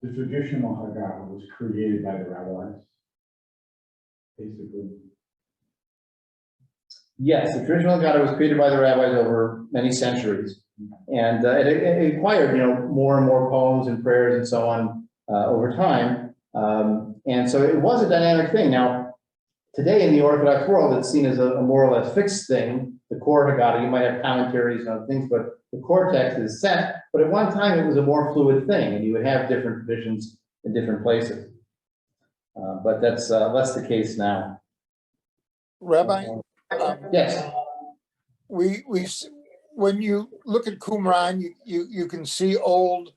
the traditional Haggadah was created by the rabbis, basically. Yes, the traditional Haggadah was created by the rabbis over many centuries, and it acquired, more and more poems and prayers and so on over time, and so it was a dynamic thing. Now, today in the Orthodox world, it's seen as a more or less fixed thing. The core Haggadah, you might have commentaries and other things, but the core text is set. But at one time, it was a more fluid thing, and you would have different traditions in different places. But that's less the case now. Rabbi, Yes. When you look at Qumran, you can see old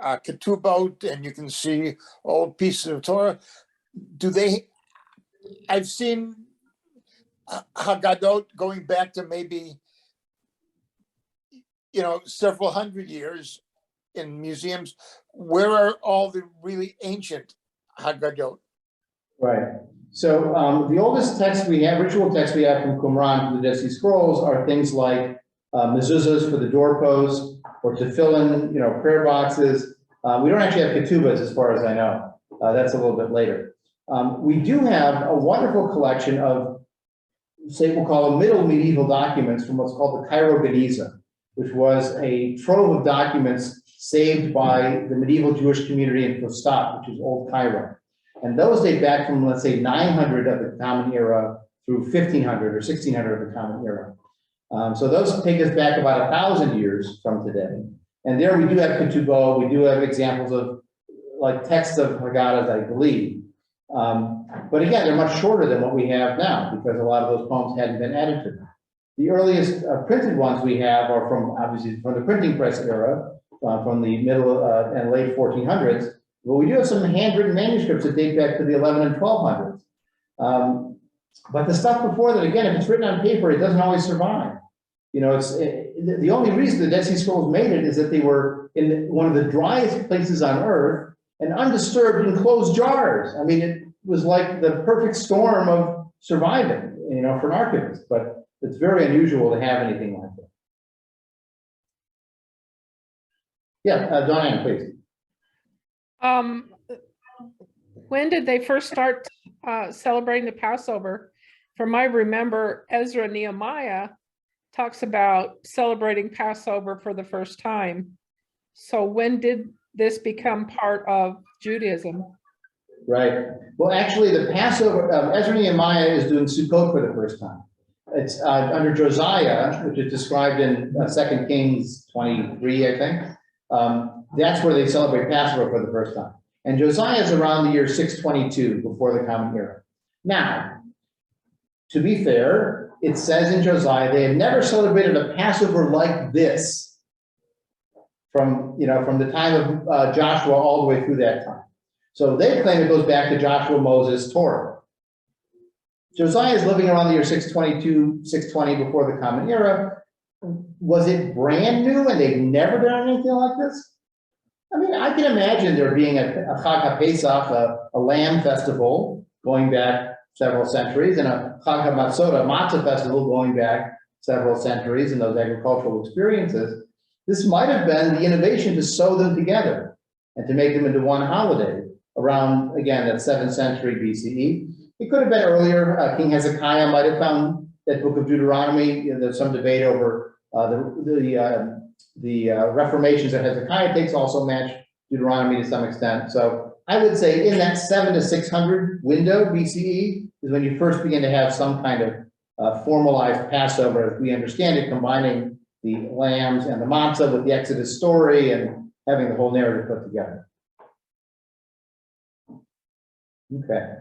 ketubot, and you can see old pieces of Torah. I've seen Haggadot going back to maybe, several hundred years in museums. Where are all the really ancient Haggadot? Right. So the oldest text we have, ritual text we have from Qumran, from the Dead Sea Scrolls, are things like mezuzahs for the doorposts, or tefillin, prayer boxes. We don't actually have ketubas, as far as I know. That's a little bit later. We do have a wonderful collection of, say, we'll call them middle medieval documents from what's called the Cairo Geniza, which was a trove of documents saved by the medieval Jewish community in Fustat, which is Old Cairo. And those date back from, let's say, 900 of the Common Era through 1500 or 1600 of the Common Era. So those take us back about 1,000 years from today. And there we do have ketubot, we do have examples of like texts of Haggadahs, I believe. But again, they're much shorter than what we have now because a lot of those poems hadn't been added to them. The earliest printed ones we have are obviously from the printing press era, from the middle and late 1400s. But we do have some handwritten manuscripts that date back to the 11 and 1200s. But the stuff before that, again, if it's written on paper, it doesn't always survive. The only reason the Dead Sea Scrolls made it is that they were in one of the driest places on earth and undisturbed in closed jars. I mean, it was like the perfect storm of surviving, for an archivist. But it's very unusual to have anything like that. Yeah, Diane, please. When did they first start celebrating the Passover? From I remember, Ezra Nehemiah talks about celebrating Passover for the first time. So when did this become part of Judaism? Right. Well, actually, the Passover, Ezra Nehemiah is doing Sukkot for the first time. It's under Josiah, which is described in 2 Kings 23, I think. That's where they celebrate Passover for the first time. And Josiah is around the year 622 before the Common Era. Now, to be fair, it says in Josiah they had never celebrated a Passover like this from the time of Joshua all the way through that time. So they claim it goes back to Joshua, Moses, Torah. Josiah is living around the year 622, 620 before the Common Era. Was it brand new and they've never done anything like this? I mean, I can imagine there being a Chag HaPesach, a lamb festival going back several centuries, and a Chag HaMatzot, a matzah festival going back several centuries in those agricultural experiences. This might have been the innovation to sew them together and to make them into one holiday around, again, that 7th century BCE. It could have been earlier. King Hezekiah might have found that book of Deuteronomy. There's some debate over the reformations that Hezekiah takes also match Deuteronomy to some extent. So I would say in that 700 to 600 window BCE is when you first begin to have some kind of formalized Passover, as we understand it, combining the lambs and the matzah with the Exodus story and having the whole narrative put together. Okay.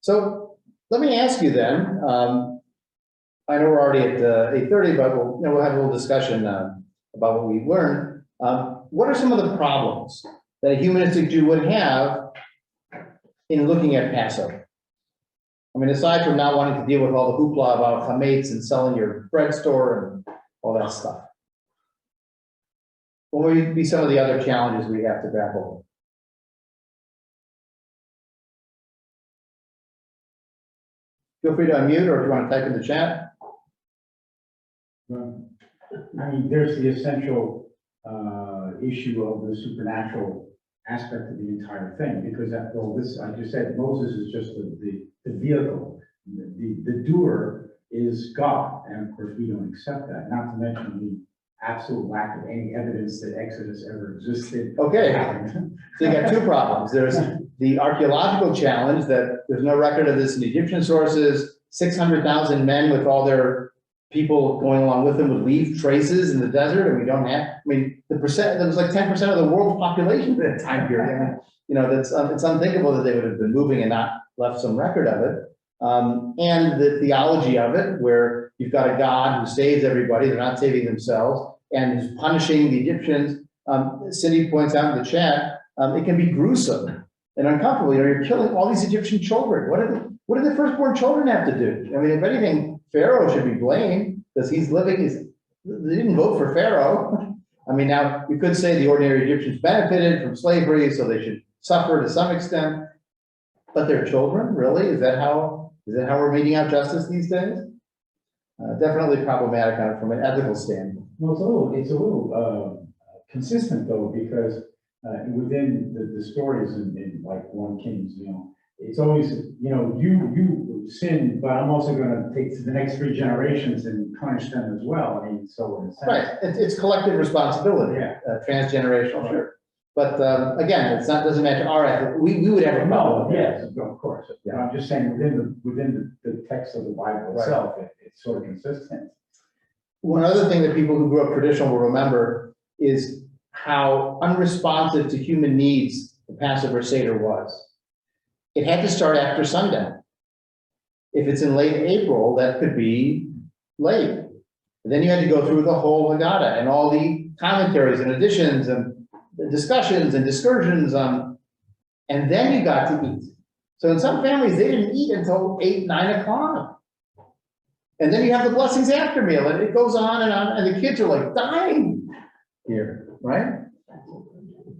So let me ask you then, I know we're already at 8:30, but we'll have a little discussion about what we've learned. What are some of the problems that a humanistic Jew would have in looking at Passover? I mean, aside from not wanting to deal with all the hoopla about chametz and selling your bread store and all that stuff, what would be some of the other challenges we have to grapple with? Feel free to unmute, or if you want to type in the chat. I mean, there's the essential issue of the supernatural aspect of the entire thing, because after all this, like you said, Moses is just the vehicle. The doer is God, and of course we don't accept that, not to mention the absolute lack of any evidence that Exodus ever existed. Okay, so you got two problems. There's the archaeological challenge that there's no record of this in Egyptian sources. 600,000 men with all their people going along with them would leave traces in the desert, and we don't have, I mean, there was like 10% of the world's population at that time period. I mean, you know, that's, it's unthinkable that they would have been moving and not left some record of it. And the theology of it, where you've got a God who saves everybody, they're not saving themselves, and is punishing the Egyptians. Cindy points out in the chat, it can be gruesome and uncomfortable. You know, you're killing all these Egyptian children. What do the firstborn children have to do? I mean, if anything, Pharaoh should be blamed because he's living, they didn't vote for Pharaoh. I mean, now you could say the ordinary Egyptians benefited from slavery, so they should suffer to some extent, but their children, really? Is that how we're meting out justice these days? Definitely problematic from an ethical standpoint. Well, it's a little consistent though, because within the stories in like 1 Kings, you know, it's always, you know, you sin, but I'm also going to take to the next 3 generations and punish them as well. I mean, so in a sense. Right, it's collective responsibility. Yeah. Transgenerational, sure. But again, it's not, doesn't match our ethic. We would have a problem. No, yes, of course. Yeah. I'm just saying within the text of the Bible itself, it's sort of consistent. One other thing that people who grew up traditional will remember is how unresponsive to human needs the Passover Seder was. It had to start after sundown. If it's in late April, that could be late. And then you had to go through the whole Haggadah and all the commentaries and additions and the discussions and discursions, and then you got to eat. So in some families, they didn't eat until 8, 9 o'clock. And then you have the blessings after meal, and it goes on, and the kids are like dying here, right?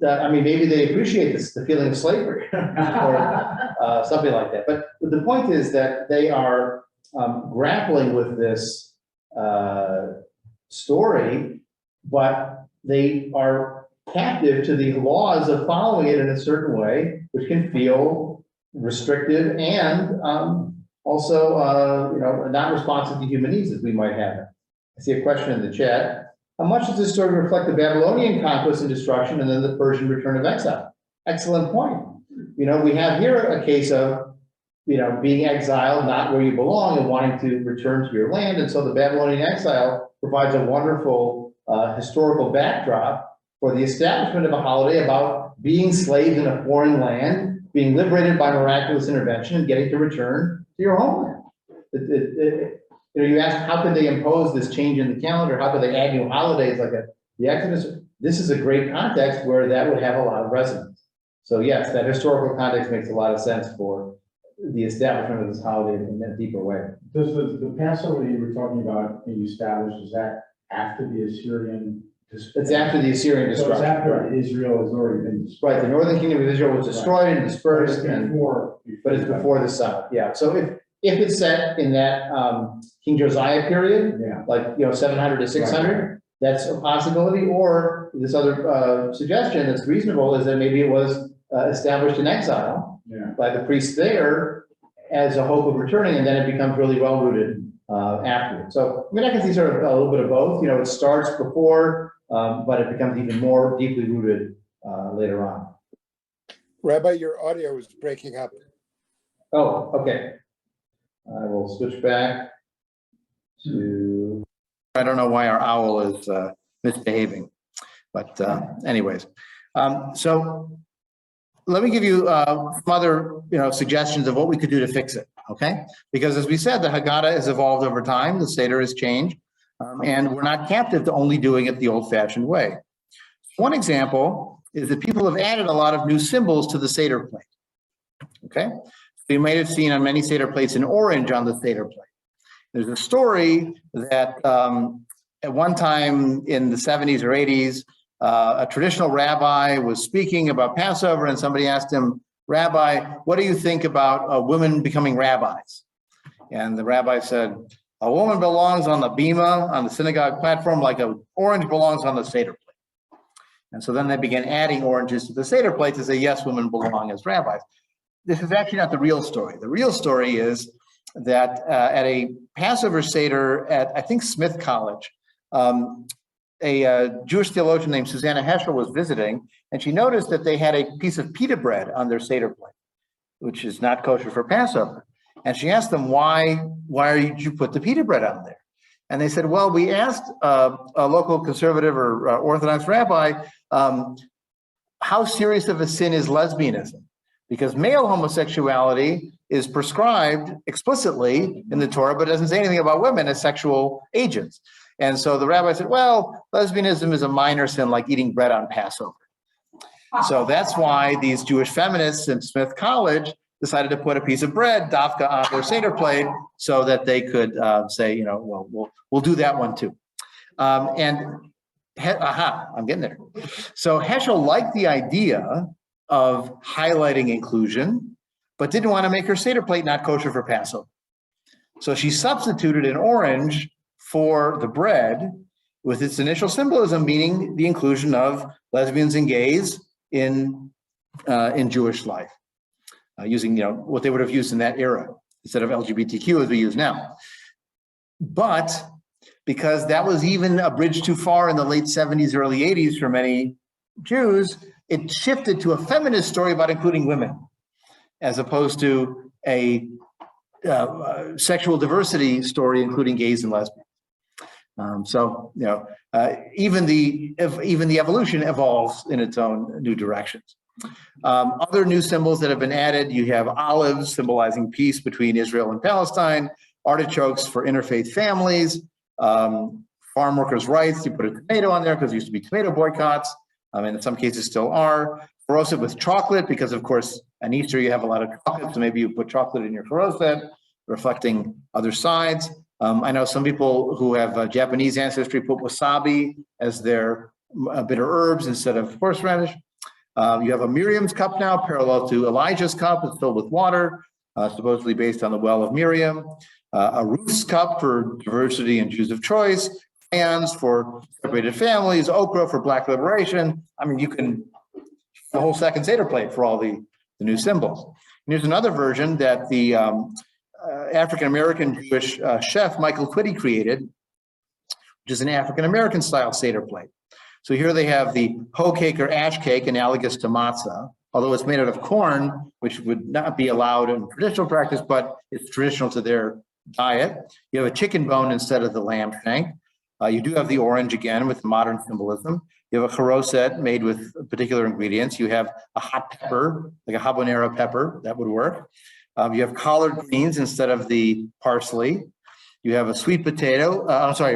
I mean, maybe they appreciate this, the feeling of slavery or something like that. But the point is that they are grappling with this story, but they are captive to the laws of following it in a certain way, which can feel restrictive and also, you know, not responsive to human needs as we might have it. I see a question in the chat. How much does this story reflect the Babylonian conquest and destruction and then the Persian return of exile? Excellent point. You know, we have here a case of, you know, being exiled, not where you belong, and wanting to return to your land. And so the Babylonian exile provides a wonderful historical backdrop for the establishment of a holiday about being slaves in a foreign land, being liberated by miraculous intervention, and getting to return to your homeland. You know, you ask, how could they impose this change in the calendar? How could they add new holidays like the Exodus? This is a great context where that would have a lot of resonance. So yes, that historical context makes a lot of sense for the establishment of this holiday in a deeper way. Does the Passover that you were talking about being established, is that after the Assyrian? It's after the Assyrian destruction. So it's after Israel has already been destroyed. Right, the northern kingdom of Israel was destroyed and dispersed, but it's before the south. Yeah, so if it's set in that King Josiah period, yeah, like, you know, 700 to 600, that's a possibility. Or this other suggestion that's reasonable is that maybe it was established in exile by the priests there as a hope of returning, and then it becomes really well rooted afterwards. So I mean, I can see sort of a little bit of both. You know, it starts before, but it becomes even more deeply rooted later on. Rabbi, your audio is breaking up. Oh, okay. I will switch back to, I don't know why our owl is misbehaving, but anyways. So let me give you some other, you know, suggestions of what we could do to fix it, okay? Because as we said, the Haggadah has evolved over time, the Seder has changed, and we're not captive to only doing it the old-fashioned way. One example is that people have added a lot of new symbols to the Seder plate, okay? So you might have seen on many Seder plates in orange on the Seder plate. There's a story that at one time in the 70s or 80s, a traditional rabbi was speaking about Passover, and somebody asked him, "Rabbi, what do you think about women becoming rabbis?" And the rabbi said, "A woman belongs on the bima, on the synagogue platform, like an orange belongs on the Seder plate." And so then they began adding oranges to the Seder plate to say, yes, women belong as rabbis. This is actually not the real story. The real story is that at a Passover Seder at, I think, Smith College, a Jewish theologian named Susanna Heschel was visiting, and she noticed that they had a piece of pita bread on their Seder plate, which is not kosher for Passover. And she asked them, why did you put the pita bread on there? And they said, well, we asked a local conservative or Orthodox rabbi, how serious of a sin is lesbianism? Because male homosexuality is prescribed explicitly in the Torah, but doesn't say anything about women as sexual agents. And so the rabbi said, well, lesbianism is a minor sin like eating bread on Passover. So that's why these Jewish feminists in Smith College decided to put a piece of bread, dafka, on their Seder plate so that they could say, well, we'll do that one too. I'm getting there. So Heschel liked the idea of highlighting inclusion, but didn't want to make her Seder plate not kosher for Passover. So she substituted an orange for the bread with its initial symbolism, meaning the inclusion of lesbians and gays in Jewish life, using what they would have used in that era instead of LGBTQ as we use now. But because that was even a bridge too far in the late 70s, early 80s for many Jews, it shifted to a feminist story about including women, as opposed to a sexual diversity story including gays and lesbians. Even the evolution evolves in its own new directions. Other new symbols that have been added, you have olives symbolizing peace between Israel and Palestine, artichokes for interfaith families, farm workers' rights. You put a tomato on there because there used to be tomato boycotts, and in some cases still are. Charoset with chocolate, because of course on Easter you have a lot of chocolate, so maybe you put chocolate in your charoset, reflecting other sides. I know some people who have Japanese ancestry put wasabi as their bitter herbs instead of horseradish. You have a Miriam's cup now, parallel to Elijah's cup. It's filled with water, supposedly based on the well of Miriam. A Ruth's cup for diversity and Jews of choice. Crayons for separated families. Okra for Black liberation. I mean, you can the whole second Seder plate for all the new symbols. And here's another version that the African-American Jewish chef Michael Twitty created, which is an African-American style Seder plate. So here they have the hoe cake or ash cake, analogous to matzah, although it's made out of corn, which would not be allowed in traditional practice, but it's traditional to their diet. You have a chicken bone instead of the lamb shank. You do have the orange again with modern symbolism. You have a charoset made with particular ingredients. You have a hot pepper, like a habanero pepper, that would work. You have collard greens instead of the parsley. You have a sweet potato,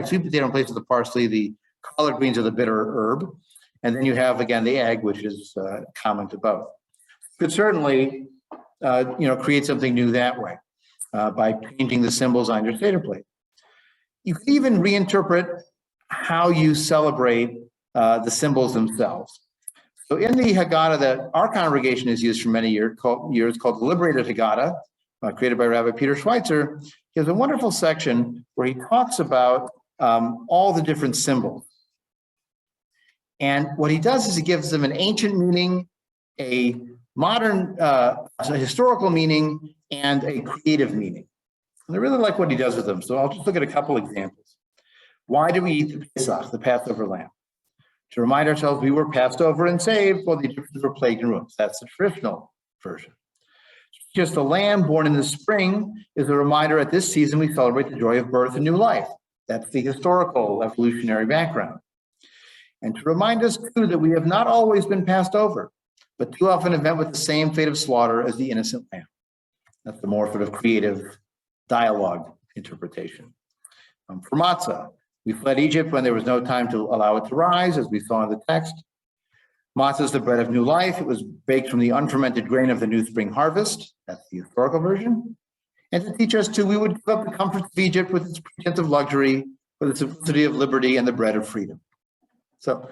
sweet potato in place of the parsley. The collard greens are the bitter herb. And then you have, again, the egg, which is common to both. You could certainly, create something new that way by changing the symbols on your Seder plate. You can even reinterpret how you celebrate the symbols themselves. So in the Haggadah that our congregation has used for many years called the Liberated Haggadah, created by Rabbi Peter Schweitzer, he has a wonderful section where he talks about all the different symbols. And what he does is he gives them an ancient meaning, a modern, a historical meaning, and a creative meaning. And I really like what he does with them. So I'll just look at a couple examples. Why do we eat the Pesach, the Passover lamb? To remind ourselves we were passed over and saved while the Egyptians were plagued in ruins. That's the traditional version. Just a lamb born in the spring is a reminder at this season we celebrate the joy of birth and new life. That's the historical evolutionary background. And to remind us too that we have not always been passed over, but too often have met with the same fate of slaughter as the innocent lamb. That's the more sort of creative dialogue interpretation. For matzah, we fled Egypt when there was no time to allow it to rise, as we saw in the text. Matzah is the bread of new life. It was baked from the unfermented grain of the new spring harvest. That's the historical version. And to teach us too, we would give up the comforts of Egypt with its pretense of luxury, for the simplicity of liberty and the bread of freedom. So,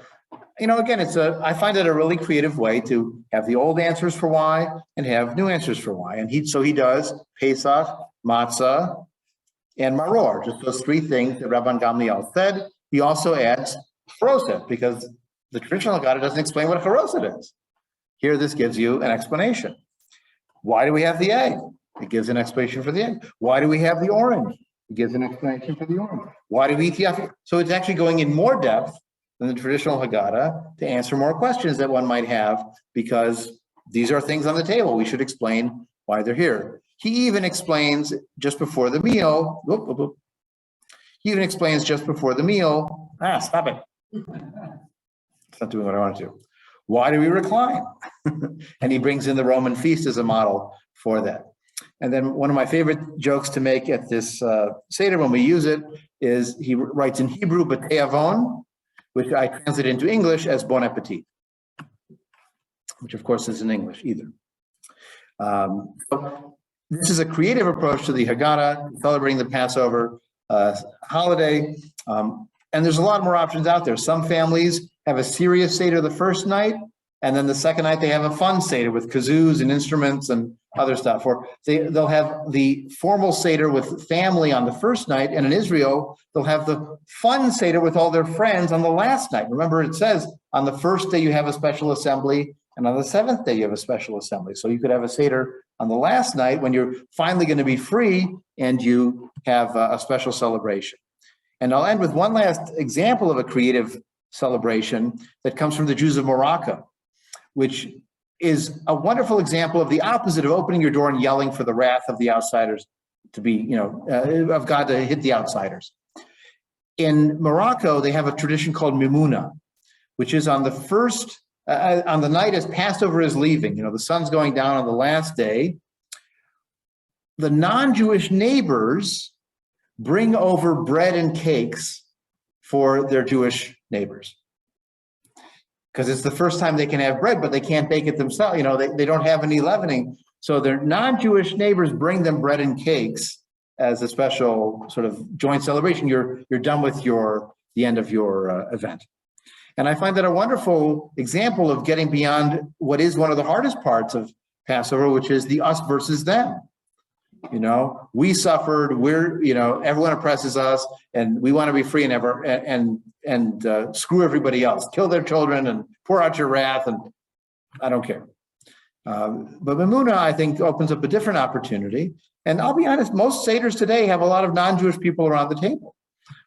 again, I find it a really creative way to have the old answers for why and have new answers for why. And he does Pesach, matzah, and maror, just those three things that Rabban Gamliel said. He also adds charoset, because The traditional Haggadah doesn't explain what a charoset is. Here, this gives you an explanation. Why do we have the egg? It gives an explanation for the egg. Why do we have the orange? It gives an explanation for the orange. Why do we eat the apple? So it's actually going in more depth than the traditional Haggadah to answer more questions that one might have, because these are things on the table. We should explain why they're here. He even explains just before the meal. He even explains just before the meal. Stop it. It's not doing what I want to do. Why do we recline? And he brings in the Roman feast as a model for that. And then one of my favorite jokes to make at this Seder when we use it is he writes in Hebrew, B'tei Avon, which I translate into English as bon appetit, which of course isn't English either. So this is a creative approach to the Haggadah, celebrating the Passover holiday. And there's a lot more options out there. Some families have a serious Seder the first night, and then the second night they have a fun Seder with kazoos and instruments and other stuff. Or they'll have the formal Seder with family on the first night, and in Israel, they'll have the fun Seder with all their friends on the last night. Remember, it says on the first day you have a special assembly, and on the seventh day you have a special assembly. So you could have a Seder on the last night when you're finally going to be free and you have a special celebration. And I'll end with one last example of a creative celebration that comes from the Jews of Morocco, which is a wonderful example of the opposite of opening your door and yelling for the wrath of the outsiders to be, of God to hit the outsiders. In Morocco, they have a tradition called Mimuna, which is on the first, on the night as Passover is leaving, the sun's going down on the last day, the non-Jewish neighbors bring over bread and cakes for their Jewish neighbors. Because it's the first time they can have bread, but they can't bake it themselves. They don't have any leavening. So their non-Jewish neighbors bring them bread and cakes as a special sort of joint celebration. You're done with the end of your event. And I find that a wonderful example of getting beyond what is one of the hardest parts of Passover, which is the us versus them. We suffered, everyone oppresses us, and we want to be free and screw everybody else, kill their children and pour out your wrath, and I don't care. But Mimuna, I think, opens up a different opportunity. And I'll be honest, most Seders today have a lot of non-Jewish people around the table,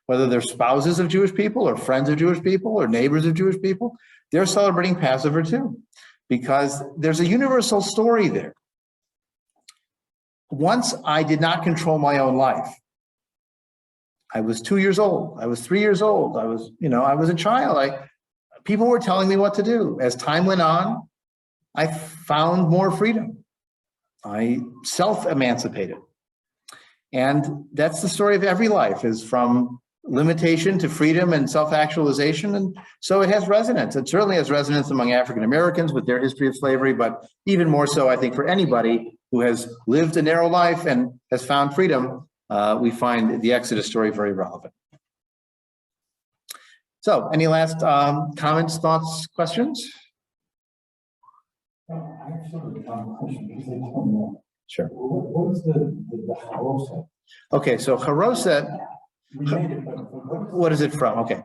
whether they're spouses of Jewish people or friends of Jewish people or neighbors of Jewish people. They're celebrating Passover too, because there's a universal story there. Once I did not control my own life. I was 2 years old. I was 3 years old. I was a child. People were telling me what to do. As time went on, I found more freedom. I self-emancipated. And that's the story of every life, is from limitation to freedom and self-actualization. And so it has resonance. It certainly has resonance among African Americans with their history of slavery, but even more so, I think, for anybody who has lived a narrow life and has found freedom, we find the Exodus story very relevant. So, any last comments, thoughts, questions? I have sort of a question because I don't know. Sure. What is the charoset? Okay, so charoset. We made it, but What is it from? Okay.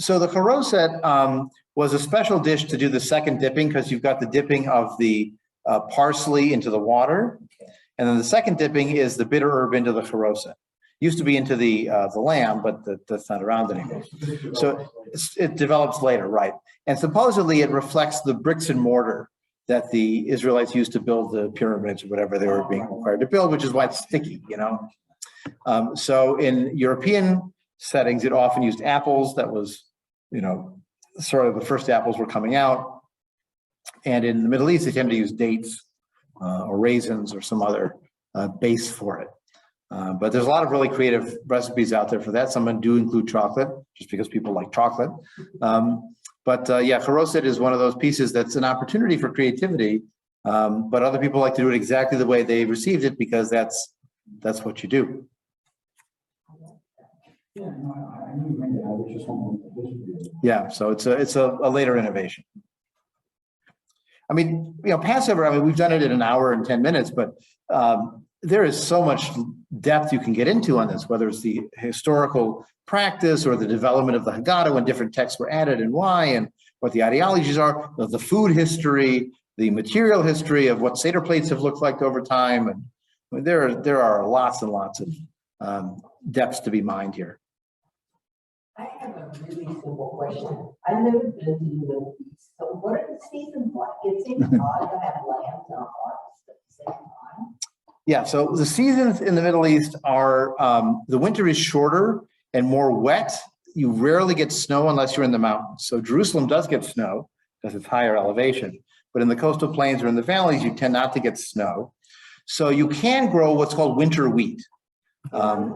So the charoset was a special dish to do the second dipping, because you've got the dipping of the parsley into the water. And then the second dipping is the bitter herb into the charoset. Used to be into the lamb, but that's not around anymore. So it develops later, right? And supposedly it reflects the bricks and mortar that the Israelites used to build the pyramids or whatever they were being required to build, which is why it's sticky, So in European settings, it often used apples. That was, sort of the first apples were coming out. And in the Middle East, they tend to use dates or raisins or some other base for it. But there's a lot of really creative recipes out there for that. Some do include chocolate, just because people like chocolate. Yeah, charoset is one of those pieces that's an opportunity for creativity. But other people like to do it exactly the way they received it, because that's what you do. yeah, no, I knew you made it. I was just wondering. Yeah, so it's a later innovation. I mean, Passover, we've done it in an hour and 10 minutes, but there is so much depth you can get into on this, whether it's the historical practice or the development of the Haggadah when different texts were added and why, and what the ideologies are, the food history, the material history of what Seder plates have looked like over time. And I mean, there are lots and lots of depths to be mined here. I have a really simple question. I've never been to the Middle East. So what are the seasons like? It seems odd to have lambs and a harvest at the same time. Yeah, so the seasons in the Middle East are, the winter is shorter and more wet. You rarely get snow unless you're in the mountains. So Jerusalem does get snow because it's higher elevation, but in the coastal plains or in the valleys, you tend not to get snow. So you can grow what's called winter wheat,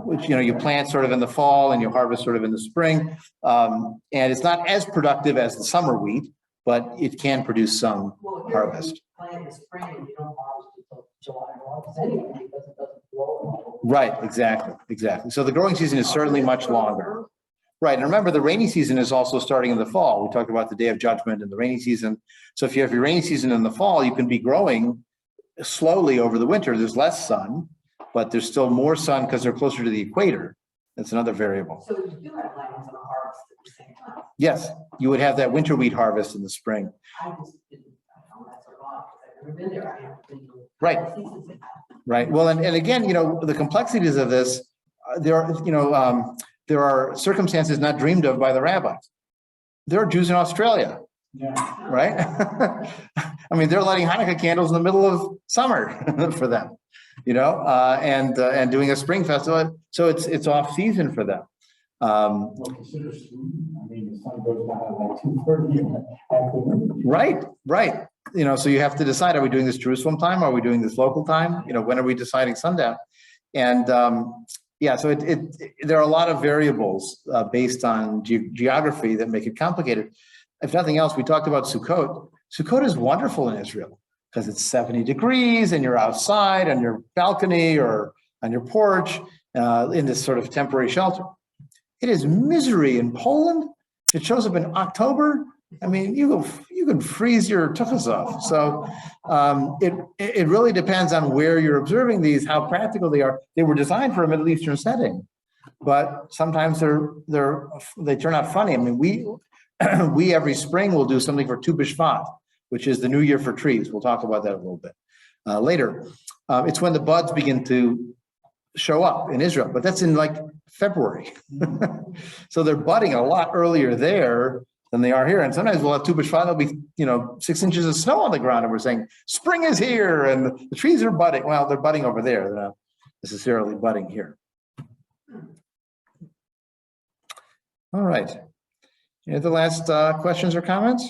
which, you plant sort of in the fall and you harvest sort of in the spring. And it's not as productive as the summer wheat, but it can produce some harvest. You plant in the spring and you don't harvest until July or August anyway because it doesn't grow. Right, exactly. So the growing season is certainly much longer. Right, and remember the rainy season is also starting in the fall. We talked about the Day of Judgment and the rainy season. So if you have your rainy season in the fall, you can be growing slowly over the winter. There's less sun, but there's still more sun because they're closer to the equator. That's another variable. So you do have lambs and a harvest at the same time. Yes, you would have that winter wheat harvest in the spring. I just didn't, I found that so odd because I've never been there. I haven't been to Right. seasons in that. Right. Well, and again, the complexities of this, there are circumstances not dreamed of by the rabbis. There are Jews in Australia, Yeah. right? I mean, they're lighting Hanukkah candles in the middle of summer for them, and doing a spring festival. So it's off season for them. Well, consider Sweden. I mean, the sun goes down at like 2:30 afternoon. Right. So you have to decide, are we doing this Jerusalem time? Are we doing this local time? When are we deciding sundown? And so there are a lot of variables based on geography that make it complicated. If nothing else, we talked about Sukkot. Sukkot is wonderful in Israel because it's 70 degrees and you're outside on your balcony or on your porch in this sort of temporary shelter. It is misery in Poland. It shows up in October. I mean, you can freeze your tuchus off. So it really depends on where you're observing these, how practical they are. They were designed for a Middle Eastern setting, but sometimes they turn out funny. I mean, we every spring will do something for Tu B'Shvat, which is the New Year for trees. We'll talk about that a little bit later. It's when the buds begin to show up in Israel, but that's in like February. So they're budding a lot earlier there than they are here. And sometimes we'll have Tu B'Shvat, there'll be, 6 inches of snow on the ground and we're saying, spring is here and the trees are budding. Well, they're budding over there. They're not necessarily budding here. All right. Any other last questions or comments?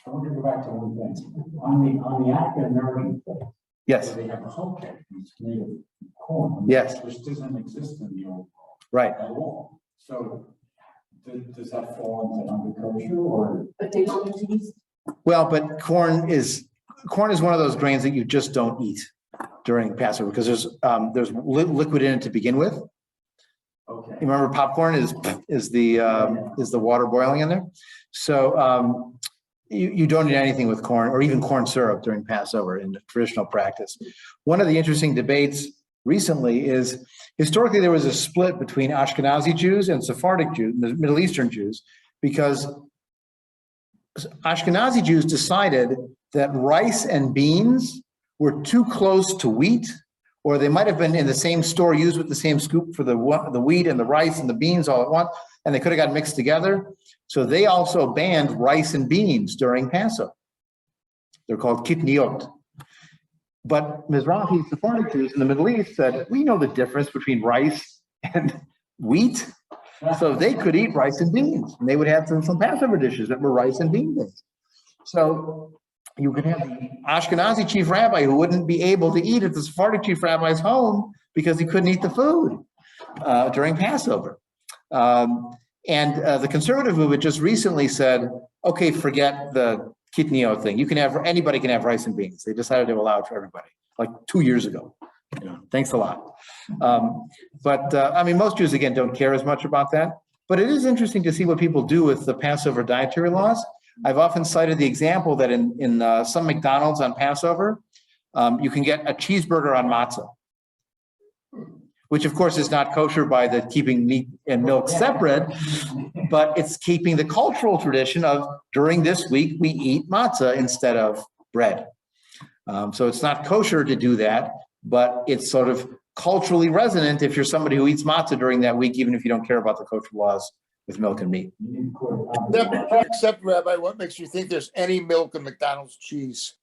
I want to go back to one thing. On the African American plate, Yes. they have a whole cake, it's made of corn. Yes. Which doesn't exist in the old world Right. at all. So does that fall into agriculture or? But they don't use yeast. Well, but corn is one of those grains that you just don't eat during Passover because there's liquid in it to begin with. Okay. You remember popcorn is the water boiling in there? So you don't eat anything with corn or even corn syrup during Passover in traditional practice. One of the interesting debates recently is historically there was a split between Ashkenazi Jews and Sephardic Jews, Middle Eastern Jews, because Ashkenazi Jews decided that rice and beans were too close to wheat, or they might have been in the same store used with the same scoop for the wheat and the rice and the beans all at once, and they could have got mixed together. So they also banned rice and beans during Passover. They're called kitniot. But Mizrahi Sephardic Jews in the Middle East said, we know the difference between rice and wheat. So they could eat rice and beans. And they would have some Passover dishes that were rice and bean dishes. So you could have the Ashkenazi chief rabbi who wouldn't be able to eat at the Sephardic chief rabbi's home because he couldn't eat the food during Passover. And the conservative movement just recently said, okay, forget the kitniot thing. Anybody can have rice and beans. They decided to allow it for everybody, like 2 years ago. Thanks a lot. I mean, most Jews, again, don't care as much about that. But it is interesting to see what people do with the Passover dietary laws. I've often cited the example that in some McDonald's on Passover, you can get a cheeseburger on matzah. which of course is not kosher by the keeping meat and milk separate, but it's keeping the cultural tradition of during this week, we eat matzah instead of bread. So it's not kosher to do that, but it's sort of culturally resonant if you're somebody who eats matzah during that week, even if you don't care about the kosher laws with milk and meat. Except, Rabbi, what makes you think there's any milk in McDonald's cheese?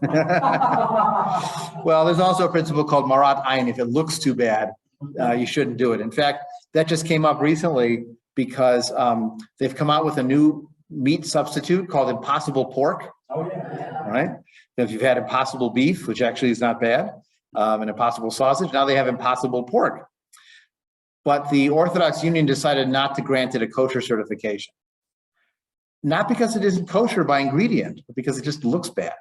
Well, there's also a principle called marat ayin. If it looks too bad, you shouldn't do it. In fact, that just came up recently because they've come out with a new meat substitute called Impossible Pork. Oh, yeah. Right? If you've had Impossible Beef, which actually is not bad, and Impossible Sausage, now they have Impossible Pork. But the Orthodox Union decided not to grant it a kosher certification. Not because it isn't kosher by ingredient, but because it just looks bad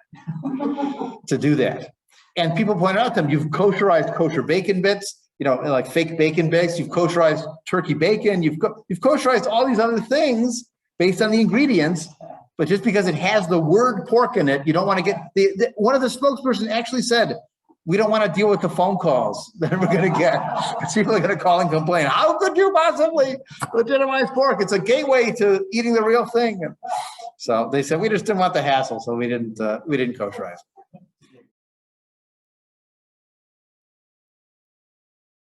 to do that. And people point out to them, you've kosherized kosher bacon bits, you know, like fake bacon bits, you've kosherized turkey bacon, you've kosherized all these other things based on the ingredients, but just because it has the word pork in it, you don't want to get, one of the spokesperson actually said, we don't want to deal with the phone calls that we're going to get. People are going to call and complain. How could you possibly legitimize pork? It's a gateway to eating the real thing. And so they said, we just didn't want the hassle. So we didn't kosherize.